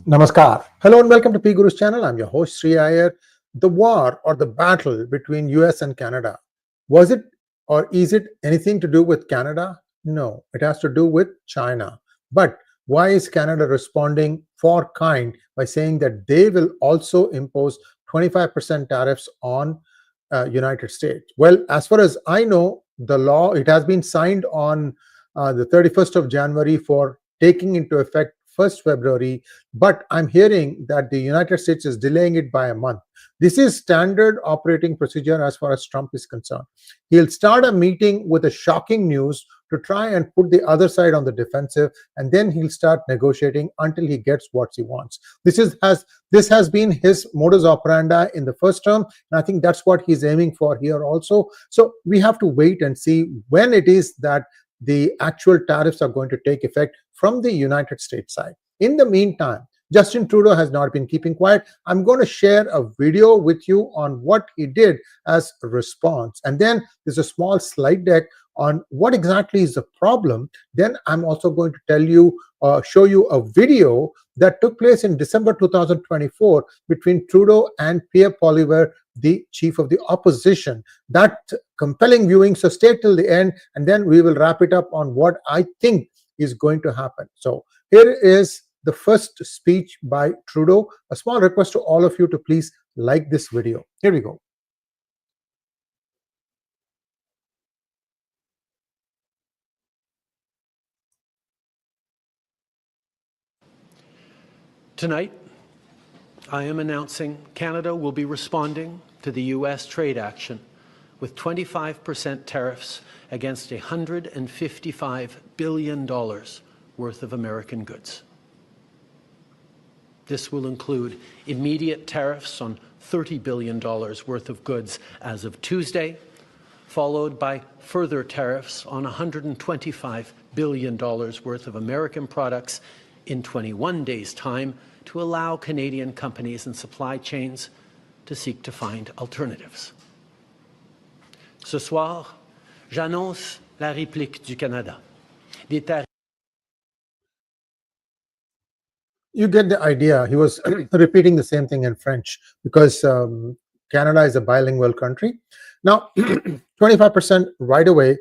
Namaskar. Hello and welcome to P Guru's channel. I'm your host Sri Iyer. The war or the battle between US and Canada, was it or is it anything to do with Canada? No, it has to do with China. But why is Canada responding for kind by saying that they will also impose 25% tariffs on United States? Well, as far as I know, the law, it has been signed on the 31st of January for taking into effect 1st February, but I'm hearing that the United States is delaying it by a month. This is standard operating procedure as far as Trump is concerned. He'll start a meeting with a shocking news to try and put the other side on the defensive, and then he'll start negotiating until he gets what he wants. This has been his modus operandi in the first term, and I think that's what he's aiming for here also. So we have to wait and see when it is that the actual tariffs are going to take effect from the United States side. In the meantime, Justin Trudeau has not been keeping quiet. I'm going to share a video with you on what he did as a response. And then there's a small slide deck on what exactly is the problem. Then I'm also going to tell you, show you a video that took place in December 2024 between Trudeau and Poilievre, the chief of the opposition. That compelling viewing, so stay till the end, and then we will wrap it up on what I think is going to happen. So here is the first speech by Trudeau. A small request to all of you to please like this video. Here we go. Tonight, I am announcing Canada will be responding to the U.S. trade action with 25% tariffs against $155 billion worth of American goods. This will include immediate tariffs on $30 billion worth of goods as of Tuesday, followed by further tariffs on $125 billion worth of American products in 21 days' time to allow Canadian companies and supply chains to seek to find alternatives. Ce soir, j'annonce la réplique du Canada. You get the idea. He was repeating the same thing in French because Canada is a bilingual country. Now, 25% right away.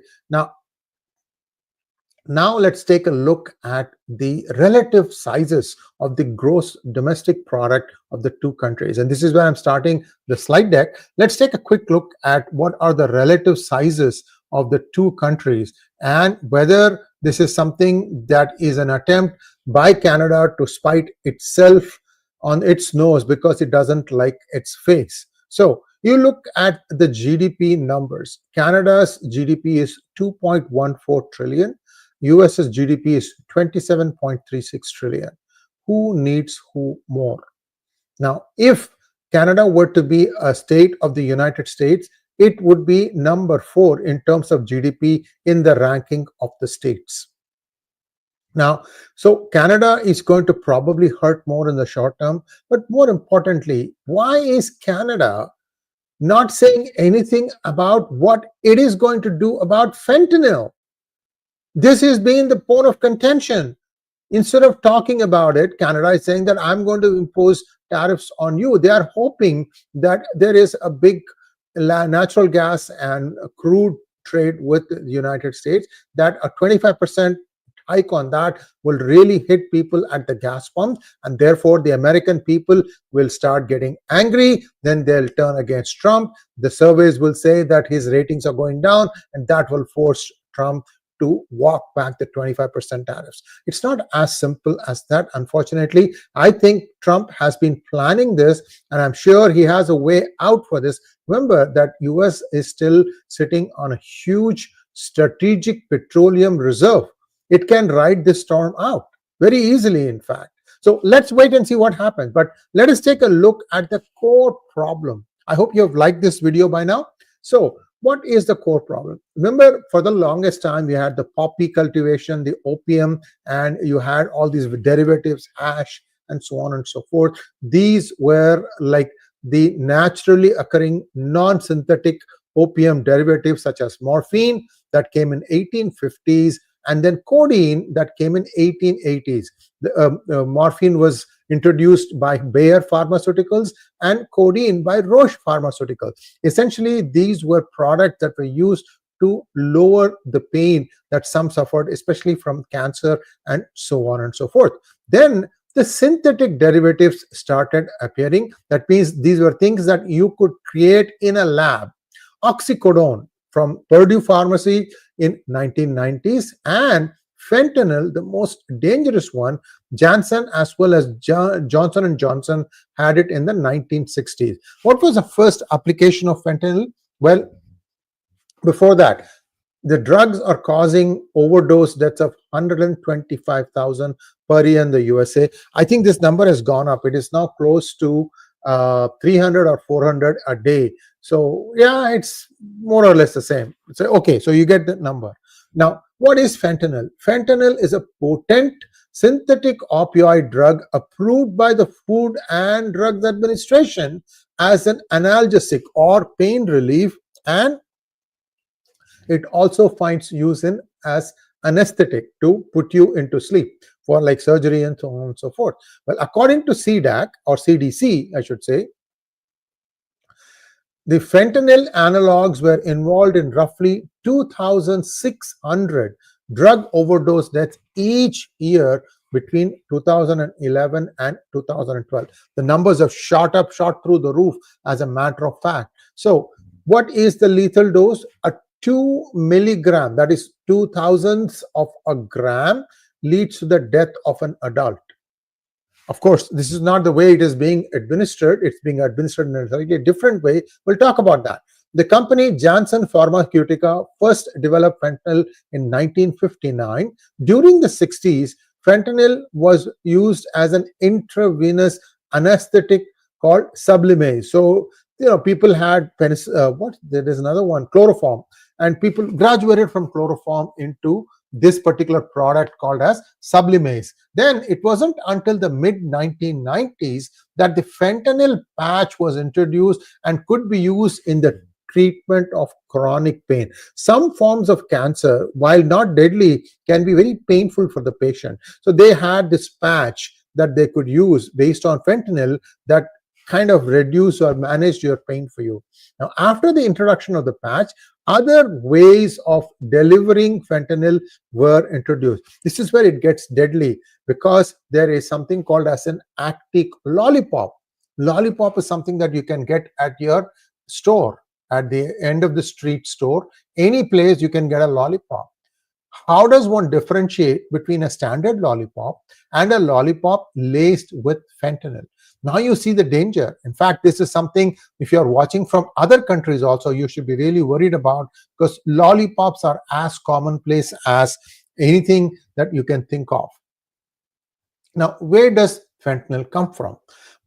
Now let's take a look at the relative sizes of the gross domestic product of the two countries. And this is where I'm starting the slide deck. Let's take a quick look at what are the relative sizes of the two countries and whether this is something that is an attempt by Canada to spite itself on its nose because it doesn't like its face. So you look at the GDP numbers. Canada's GDP is 2.14 trillion. US's GDP is 27.36 trillion. Who needs who more? Now, if Canada were to be a state of the United States, it would be number 4 in terms of GDP in the ranking of the states. Now, so Canada is going to probably hurt more in the short term, but more importantly, why is Canada not saying anything about what it is going to do about fentanyl? This has been the bone of contention. Instead of talking about it, Canada is saying that I'm going to impose tariffs on you. They are hoping that there is a big natural gas and crude trade with the United States, that a 25% hike on that will really hit people at the gas pump, and therefore the American people will start getting angry. Then they'll turn against Trump. The surveys will say that his ratings are going down, and that will force Trump to walk back the 25% tariffs. It's not as simple as that, unfortunately. I think Trump has been planning this, and I'm sure he has a way out for this. Remember that US is still sitting on a huge strategic petroleum reserve. It can ride this storm out very easily, in fact. So let's wait and see what happens. But let us take a look at the core problem. I hope you have liked this video by now. So what is the core problem? Remember, for the longest time, you had the poppy cultivation, the opium, and you had all these derivatives, hash, and so on and so forth. These were like the naturally occurring non-synthetic opium derivatives such as morphine that came in 1850s, and then codeine that came in 1880s. Morphine was introduced by Bayer Pharmaceuticals and codeine by Roche Pharmaceuticals. Essentially, these were products that were used to lower the pain that some suffered, especially from cancer and so on and so forth. Then the synthetic derivatives started appearing. That means these were things that you could create in a lab. Oxycodone from Purdue Pharmacy in 1990s, and fentanyl, the most dangerous one, Janssen as well as Johnson and Johnson had it in the 1960s. What was the first application of fentanyl? Well, before that, the drugs are causing overdose deaths of 125,000 per year in the USA. I think this number has gone up. It is now close to 300 or 400 a day. So yeah, it's more or less the same. So okay, so you get the number. Now, what is fentanyl? Fentanyl is a potent synthetic opioid drug approved by the Food and Drugs Administration as an analgesic or pain relief, and it also finds use in as anesthetic to put you into sleep for like surgery and so on and so forth. Well, according to CDAC or CDC, I should say, the fentanyl analogs were involved in roughly 2,600 drug overdose deaths each year between 2011 and 2012. The numbers have shot through the roof, as a matter of fact. So what is the lethal dose? A 2 milligram, that is 2,000ths of a gram, leads to the death of an adult. Of course, this is not the way it is being administered. It's being administered in a slightly different way. We'll talk about that. The company Janssen Pharmaceutica first developed fentanyl in 1959. During the 60s, fentanyl was used as an intravenous anesthetic called Sublimase. So, people had there is another one, chloroform, and people graduated from chloroform into this particular product called as Sublimase. Then it wasn't until the mid 1990s that the fentanyl patch was introduced and could be used in the treatment of chronic pain. Some forms of cancer, while not deadly, can be very painful for the patient. So they had this patch that they could use based on fentanyl that kind of reduce or manage your pain for you. Now, after the introduction of the patch, other ways of delivering fentanyl were introduced. This is where it gets deadly, because there is something called as an actic lollipop. Lollipop is something that you can get at your store, at the end of the street store. Any place you can get a lollipop. How does one differentiate between a standard lollipop and a lollipop laced with fentanyl? Now you see the danger. In fact, this is something, if you're watching from other countries also, you should be really worried about, because lollipops are as commonplace as anything that you can think of. Now, where does fentanyl come from?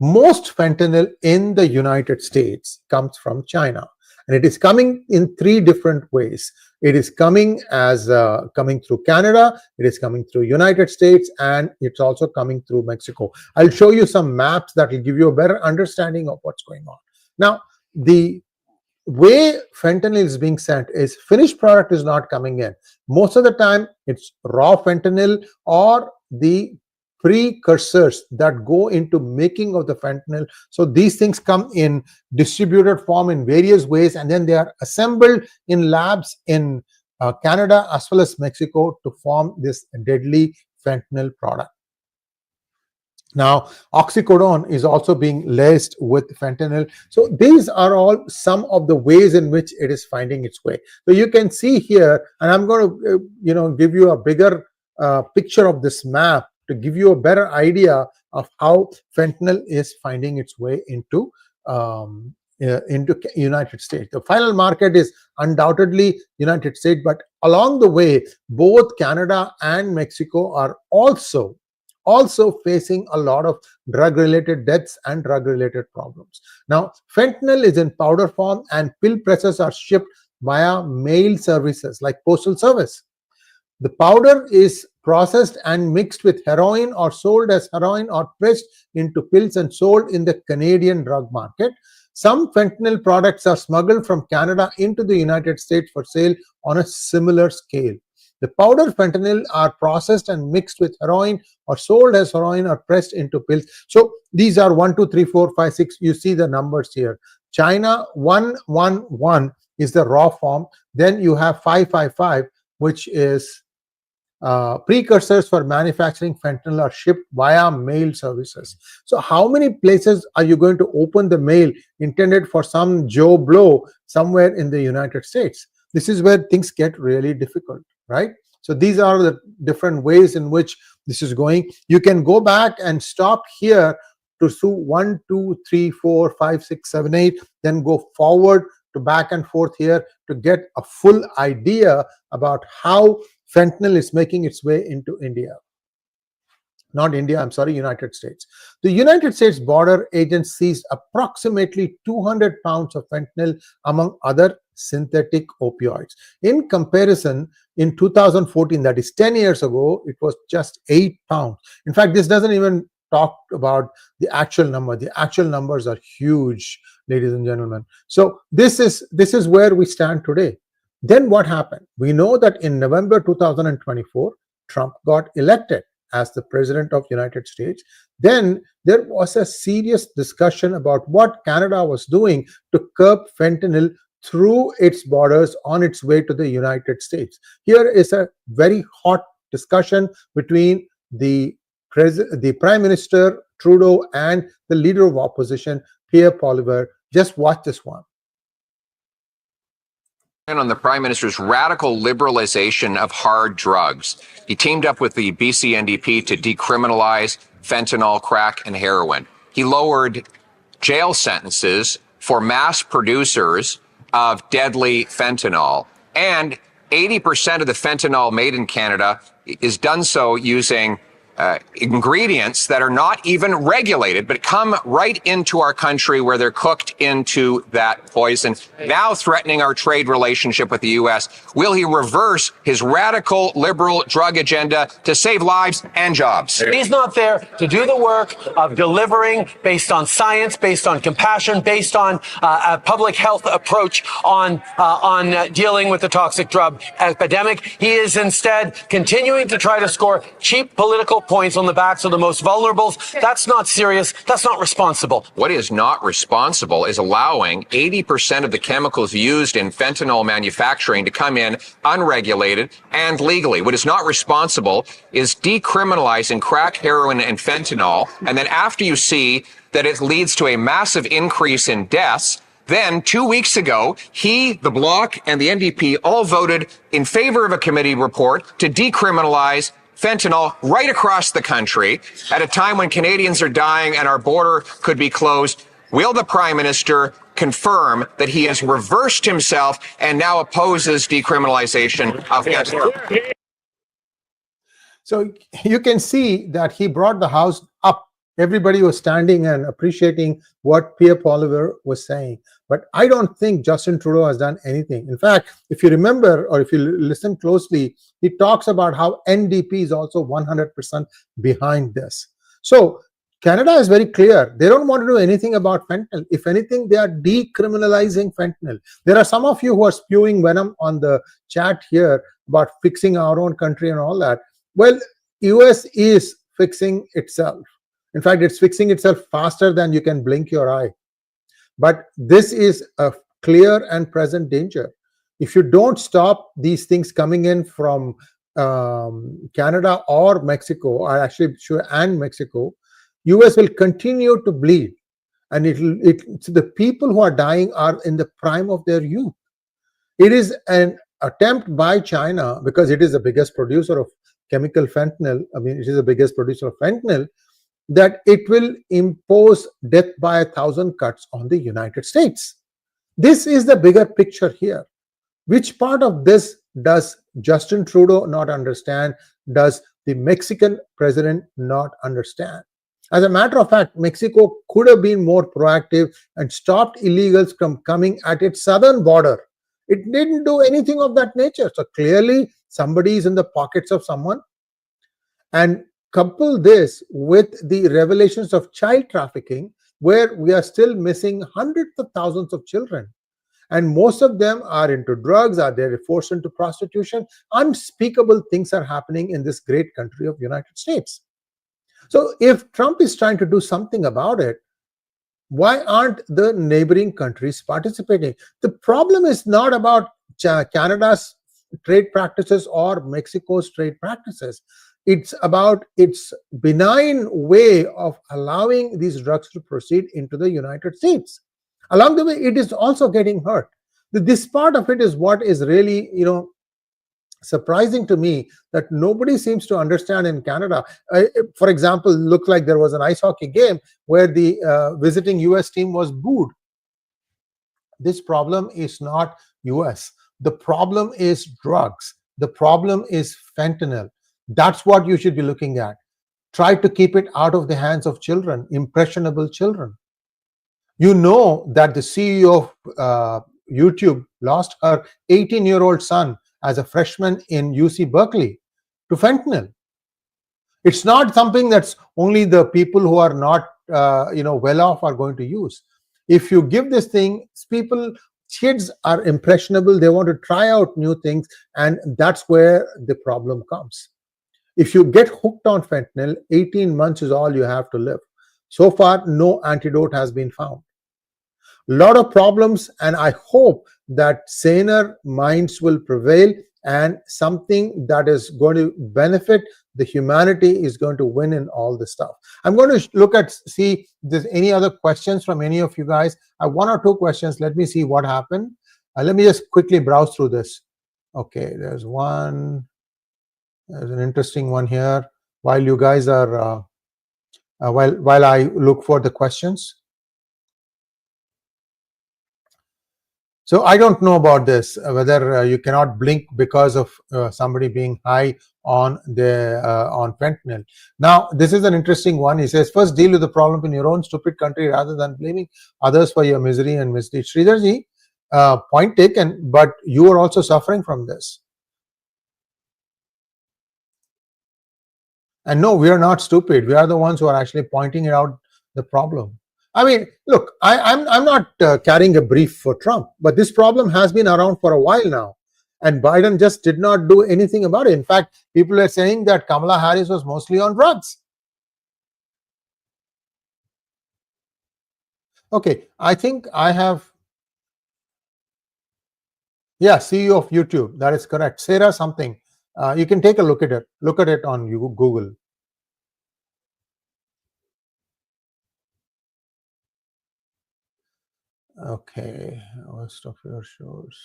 Most fentanyl in the United States comes from China, and it is coming in three different ways. It is coming as coming through Canada, it is coming through United States, and it's also coming through Mexico. I'll show you some maps that will give you a better understanding of what's going on. Now, the way fentanyl is being sent is finished product is not coming in. Most of the time, it's raw fentanyl or the precursors that go into making of the fentanyl. So these things come in distributed form in various ways, and then they are assembled in labs in Canada as well as Mexico to form this deadly fentanyl product. Now, oxycodone is also being laced with fentanyl. So these are all some of the ways in which it is finding its way. So you can see here, and I'm going to give you a bigger picture of this map to give you a better idea of how fentanyl is finding its way into United States. The final market is undoubtedly United States, but along the way, both Canada and Mexico are also facing a lot of drug-related deaths and drug-related problems. Now, fentanyl is in powder form, and pill presses are shipped via mail services like postal service. The powder is processed and mixed with heroin or sold as heroin, or pressed into pills and sold in the Canadian drug market. Some fentanyl products are smuggled from Canada into the United States for sale on a similar scale. The powder fentanyl are processed and mixed with heroin or sold as heroin or pressed into pills. So these are 1, 2, 3, 4, 5, 6. You see the numbers here. China 111 is the raw form. Then you have 555, which is precursors for manufacturing fentanyl are shipped via mail services. So how many places are you going to open the mail intended for some Joe Blow somewhere in the United States? This is where things get really difficult, right? So these are the different ways in which this is going. You can go back and stop here to sue 1, 2, 3, 4, 5, 6, 7, 8, then go forward to back and forth here to get a full idea about how fentanyl is making its way into India. Not India, I'm sorry, United States. The United States Border Agent seized approximately 200 pounds of fentanyl among other synthetic opioids. In comparison, in 2014, that is 10 years ago, it was just 8 pounds. In fact, this doesn't even talk about the actual number. The actual numbers are huge, ladies and gentlemen. So this is where we stand today. Then what happened? We know that in November 2024, Trump got elected as the president of the United States. Then there was a serious discussion about what Canada was doing to curb fentanyl through its borders on its way to the United States. Here is a very hot discussion between the Prime Minister Trudeau and the leader of opposition, Poilievre. Just watch this one. On the Prime Minister's radical liberalization of hard drugs. He teamed up with the BC NDP to decriminalize fentanyl, crack, and heroin. He lowered jail sentences for mass producers of deadly fentanyl. And 80% of the fentanyl made in Canada is done so using ingredients that are not even regulated, but come right into our country where they're cooked into that poison, now threatening our trade relationship with the U.S. Will he reverse his radical liberal drug agenda to save lives and jobs? He's not there to do the work of delivering based on science, based on compassion, based on a public health approach on dealing with the toxic drug epidemic. He is instead continuing to try to score cheap political points on the backs of the most vulnerable. That's not serious. That's not responsible. What is not responsible is allowing 80% of the chemicals used in fentanyl manufacturing to come in unregulated and legally. What is not responsible is decriminalizing crack, heroin, and fentanyl. And then after you see that it leads to a massive increase in deaths, then 2 weeks ago, he, the Bloc, and the NDP all voted in favor of a committee report to decriminalize fentanyl right across the country at a time when Canadians are dying and our border could be closed. Will the Prime Minister confirm that he has reversed himself and now opposes decriminalization of fentanyl? So you can see that he brought the House up. Everybody was standing and appreciating what Pierre Poilievre was saying. But I don't think Justin Trudeau has done anything. In fact, if you remember or if you listen closely, he talks about how NDP is also 100% behind this. So Canada is very clear. They don't want to do anything about fentanyl. If anything, they are decriminalizing fentanyl. There are some of you who are spewing venom on the chat here about fixing our own country and all that. Well, US is fixing itself. In fact, it's fixing itself faster than you can blink your eye. But this is a clear and present danger. If you don't stop these things coming in from Canada or Mexico, or actually sure, and Mexico, US will continue to bleed. And the people who are dying are in the prime of their youth. It is an attempt by China, because it is the biggest producer of chemical fentanyl. I mean, it is the biggest producer of fentanyl, that it will impose death by 1,000 cuts on the United States. This is the bigger picture here. Which part of this does Justin Trudeau not understand? Does the Mexican president not understand? As a matter of fact, Mexico could have been more proactive and stopped illegals from coming at its southern border. It didn't do anything of that nature. So clearly somebody is in the pockets of someone. And couple this with the revelations of child trafficking, where we are still missing hundreds of thousands of children. and most of them are into drugs, are they forced into prostitution. Unspeakable things are happening in this great country of United States. So if Trump is trying to do something about it, why aren't the neighboring countries participating? The problem is not about Canada's trade practices or Mexico's trade practices. It's about its benign way of allowing these drugs to proceed into the United States. Along the way, it is also getting hurt. This part of it is what is really, surprising to me, that nobody seems to understand in Canada. For example, looked like there was an ice hockey game where the visiting US team was booed. This problem is not US. The problem is drugs. The problem is fentanyl. That's what you should be looking at. Try to keep it out of the hands of children, impressionable children. You know that the CEO of YouTube lost her 18-year-old son as a freshman in UC Berkeley to fentanyl. It's not something that's only the people who are not well off are going to use. If you give this thing, kids are impressionable, they want to try out new things, and that's where the problem comes. If you get hooked on fentanyl, 18 months is all you have to live. So far, no antidote has been found. A lot of problems, and I hope that saner minds will prevail, and something that is going to benefit the humanity is going to win in all this stuff. I'm going to see if there's any other questions from any of you guys. I have one or two questions. Let me see what happened. Let me just quickly browse through this. Okay, there's one. There's an interesting one here. While you guys are, while I look for the questions. So I don't know about this, whether you cannot blink because of somebody being high on fentanyl. Now, this is an interesting one. He says, first deal with the problem in your own stupid country rather than blaming others for your misery and misdeeds. Sridharji, point taken, but you are also suffering from this. And no, we are not stupid. We are the ones who are actually pointing out the problem. I mean, look, I'm not carrying a brief for Trump, but this problem has been around for a while now, and Biden just did not do anything about it. In fact, people are saying that Kamala Harris was mostly on drugs. Okay, I think I have. Yeah, CEO of YouTube. That is correct. Sarah something. You can take a look at it. Look at it on Google. Okay, rest of your shows.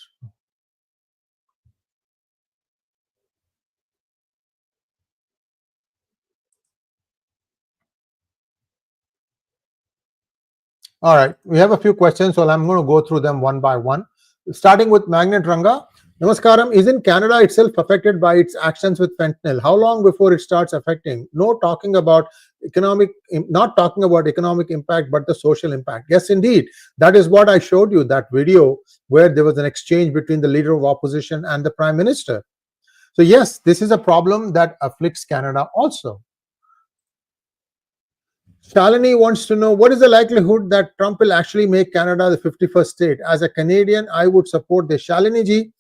All right, we have a few questions, so I'm going to go through them one by one. Starting with Magnet Ranga. Namaskaram, isn't Canada itself affected by its actions with fentanyl? How long before it starts affecting? Not talking about economic impact, but the social impact. Yes, indeed. That is what I showed you, that video where there was an exchange between the leader of opposition and the prime minister. So yes, this is a problem that afflicts Canada also. Shalini wants to know, what is the likelihood that Trump will actually make Canada the 51st state? As a Canadian, I would support this. Shalini ji,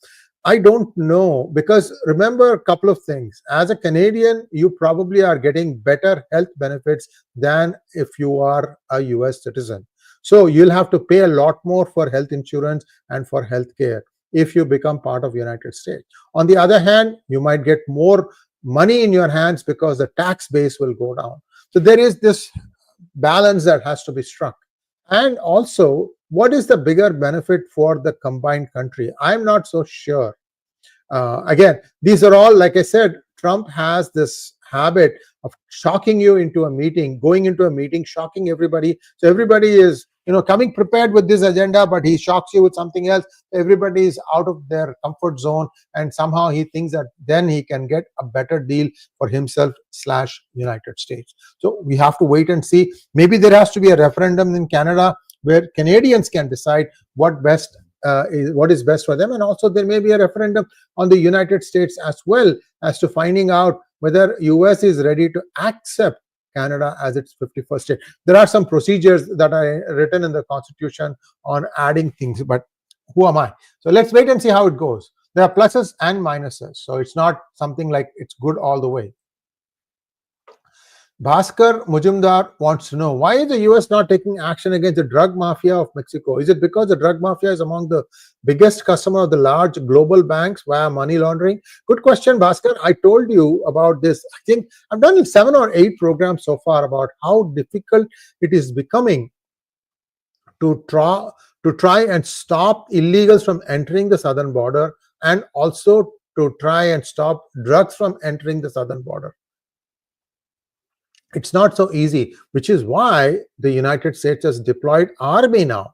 I don't know, because remember a couple of things. As a Canadian, you probably are getting better health benefits than if you are a US citizen. So you'll have to pay a lot more for health insurance and for health care if you become part of United States. On the other hand, you might get more money in your hands because the tax base will go down. So there is this balance that has to be struck. And also, what is the bigger benefit for the combined country? I'm not so sure. Again, these are all, like I said, Trump has this habit of shocking you into a meeting, going into a meeting, shocking everybody. So everybody is, coming prepared with this agenda, but he shocks you with something else. Everybody is out of their comfort zone, and somehow he thinks that then he can get a better deal for himself / United States. So we have to wait and see. Maybe there has to be a referendum in Canada where Canadians can decide what is best for them, and also there may be a referendum on the United States as well, as to finding out whether US is ready to accept Canada as its 51st state. There are some procedures that are written in the Constitution on adding things, but who am I? So let's wait and see how it goes. There are pluses and minuses, so it's not something like it's good all the way. Bhaskar Mujumdar wants to know, why is the US not taking action against the drug mafia of Mexico? Is it because the drug mafia is among the biggest customer of the large global banks via money laundering? Good question, Bhaskar. I told you about this. I think I've done 7 or 8 programs so far about how difficult it is becoming to try and stop illegals from entering the southern border, and also to try and stop drugs from entering the southern border. It's not so easy, which is why the United States has deployed army now.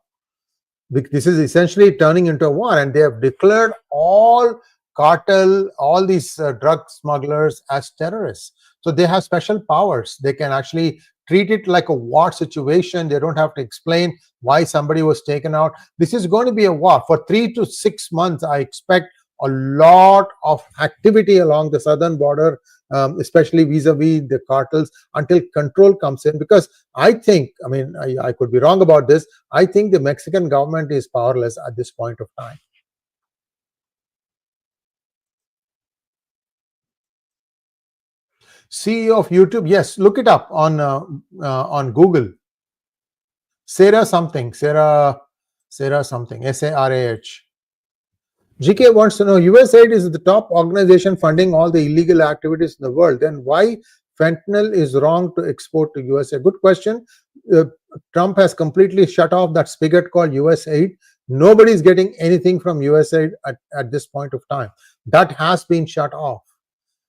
This is essentially turning into a war, and they have declared all cartel, all these drug smugglers as terrorists. So they have special powers. They can actually treat it like a war situation. They don't have to explain why somebody was taken out. This is going to be a war. For 3 to 6 months, I expect a lot of activity along the southern border, especially vis-a-vis the cartels, until control comes in. Because I think, I mean, I could be wrong about this, I think the Mexican government is powerless at this point of time. CEO of YouTube, yes, look it up on Google. Sarah something, Sarah something, Sarah. GK wants to know, USAID is the top organization funding all the illegal activities in the world. Then why fentanyl is wrong to export to USA? Good question. Trump has completely shut off that spigot called USAID. Nobody's getting anything from USAID at this point of time. That has been shut off.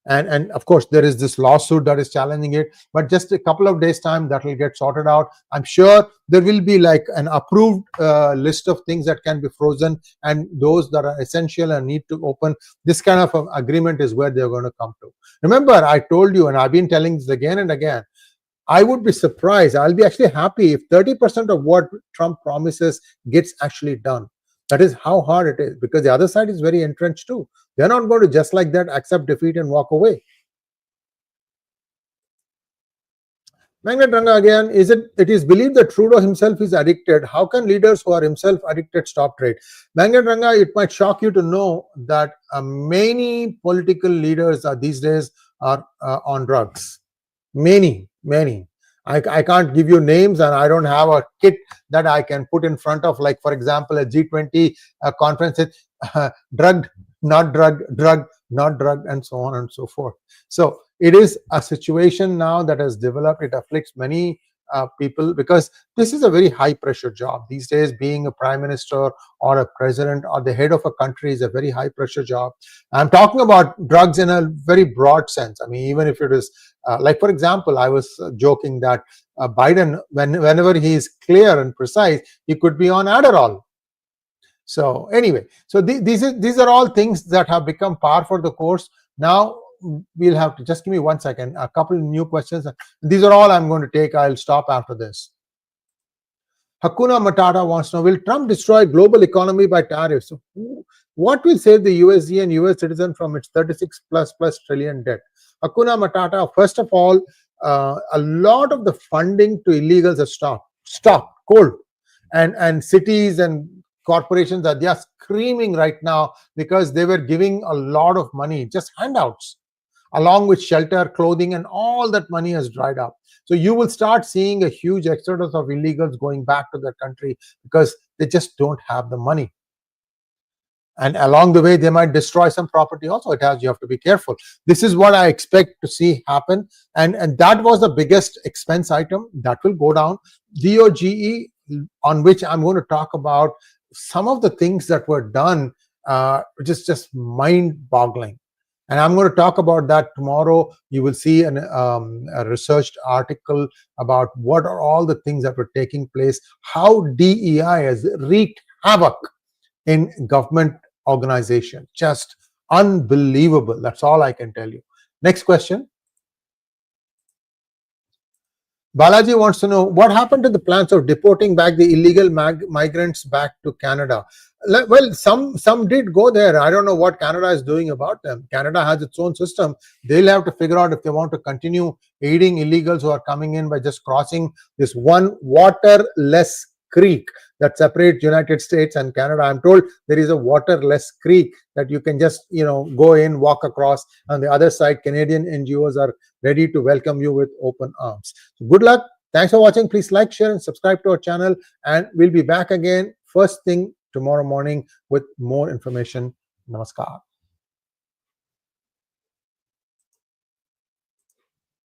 And of course, there is this lawsuit that is challenging it, but just a couple of days' time, that will get sorted out. I'm sure there will be like an approved list of things that can be frozen, and those that are essential and need to open. This kind of agreement is where they're going to come to. Remember, I told you, and I've been telling this again and again, I would be surprised. I'll be actually happy if 30% of what Trump promises gets actually done. That is how hard it is, because the other side is very entrenched too. They're not going to just like that accept defeat and walk away. Magnet Ranga again, it is believed that Trudeau himself is addicted. How can leaders who are himself addicted stop trade? Magnet Ranga, it might shock you to know that many political leaders these days are on drugs. Many. I can't give you names, and I don't have a kit that I can put in front of, like, for example, a G20 conference, drugged, not drugged, drugged, not drugged, and so on and so forth. So it is a situation now that has developed. It afflicts many people, because this is a very high pressure job these days. Being a prime minister or a president or the head of a country is a very high pressure job. I'm talking about drugs in a very broad sense. I mean, even if it is like, for example, I was joking that Biden, whenever he is clear and precise, he could be on Adderall. So anyway, so these are all things that have become par for the course. Now we'll have to, just give me 1 second, a couple new questions. These are all I'm going to take. I'll stop after this. Hakuna Matata wants to know, will Trump destroy global economy by tariffs? What will save the USD and US citizen from its 36 plus trillion debt? Hakuna Matata, first of all, a lot of the funding to illegals has stopped cold, and cities and corporations are just screaming right now because they were giving a lot of money, just handouts, along with shelter, clothing, and all that money has dried up. So you will start seeing a huge exodus of illegals going back to their country because they just don't have the money. And along the way, they might destroy some property also. You have to be careful. This is what I expect to see happen. And that was the biggest expense item. That will go down. DOGE, on which I'm going to talk about some of the things that were done, which is just mind-boggling. And I'm going to talk about that tomorrow. You will see a researched article about what are all the things that were taking place, how DEI has wreaked havoc in government organization. Just unbelievable. That's all I can tell you. Next question. Balaji wants to know, what happened to the plans of deporting back the illegal migrants back to Canada? Well, some did go there. I don't know what Canada is doing about them. Canada has its own system. They'll have to figure out if they want to continue aiding illegals who are coming in by just crossing this one waterless creek. that separates United States and Canada. I'm told there is a waterless creek that you can just, go in, walk across. On the other side, Canadian NGOs are ready to welcome you with open arms. So good luck. Thanks for watching. Please like, share, and subscribe to our channel. And we'll be back again first thing tomorrow morning with more information. Namaskar.